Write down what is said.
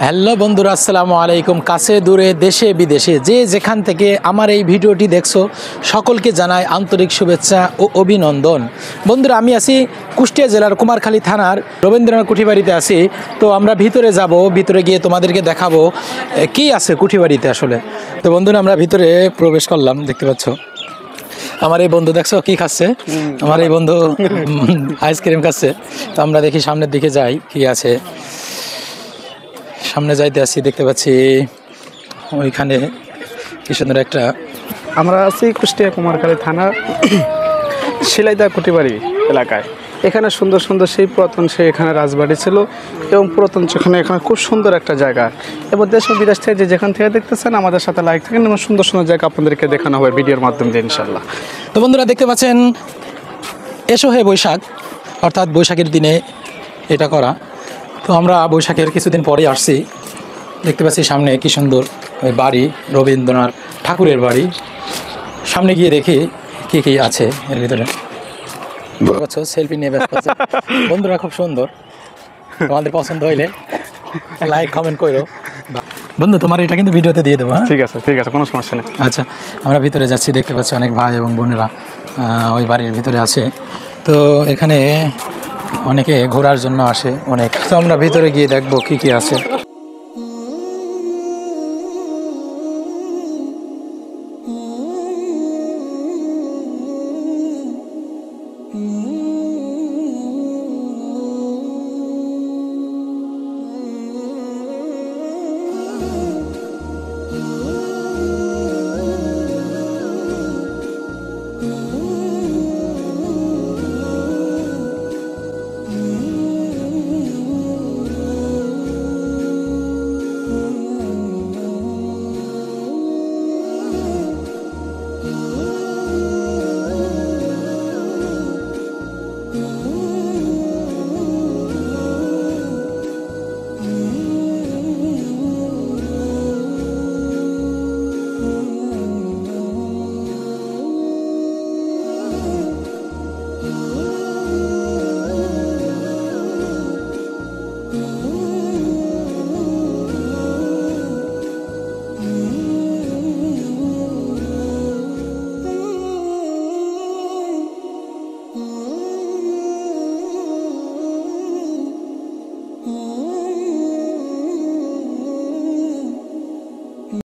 Hello বন্ধুরা, আসসালামু আলাইকুম। কাছে দূরে দেশে বিদেশে যে যেখান থেকে আমার এই ভিডিওটি দেখছো সকলকে জানাই আন্তরিক শুভেচ্ছা ও অভিনন্দন। বন্ধুরা, আমি আছি কুষ্টিয়া জেলার কুমারখালী থানার রবীন্দ্রনাথ কুঠিবাড়িতে আছি। তো আমরা ভিতরে যাব, ভিতরে গিয়ে তোমাদেরকে দেখাবো কি আছে কুঠিবাড়িতে আসলে। তো বন্ধুরা, আমরা ভিতরে প্রবেশ করলাম। দেখতে পাচ্ছ আমার এই বন্ধু, দেখছো কি খাচ্ছে? আমার এই বন্ধু আইসক্রিম খাচ্ছে। তো আমরা দেখি সামনের দিকে যাই কি আছে। সামনে যাইতে আসি, দেখতে পাচ্ছি ওইখানে কি সুন্দর একটা। আমরা আছি কুষ্টিয়া কুমারখালী থানার শিলাইদা কুটিবাড়ি এলাকায়। এখানে সুন্দর সুন্দর সেই পুরাতন সেই এখানে রাজবাড়ি ছিল এবং পুরাতন সেখানে এখানে খুব সুন্দর একটা জায়গা। এবং দেশ ও বিদেশ থেকে যেখান থেকে দেখতেছেন আমাদের সাথে লাইক থাকেন এবং সুন্দর সুন্দর জায়গা আপনাদেরকে দেখানো হবে ভিডিওর মাধ্যমে দিয়ে ইনশাল্লাহ। তো বন্ধুরা, দেখতে পাচ্ছেন এসো হে বৈশাখ, অর্থাৎ বৈশাখের দিনে এটা করা। তো আমরা বৈশাখের কিছুদিন পরে আসছি। দেখতে পাচ্ছি সামনে কি সুন্দর ওই বাড়ি, রবীন্দ্রনাথ ঠাকুরের বাড়ি। সামনে গিয়ে দেখি কি কি আছে এর ভিতরে। সেলফি নিয়ে ব্যস্ত আছে বন্ধুরা, খুব সুন্দর। তোমাদের পছন্দ হইলে লাইক কমেন্ট করো বন্ধু। তোমার এটা কিন্তু ভিডিওতে দিয়ে দেবো। ঠিক আছে, কোনো সমস্যা নেই। আচ্ছা, আমরা ভিতরে যাচ্ছি। দেখতে পাচ্ছি অনেক ভাই এবং বোনেরা ওই বাড়ির ভিতরে আছে। তো এখানে অনেকে ঘোরার জন্য আসে অনেক। তো আমরা ভিতরে গিয়ে দেখবো কি কি আছে।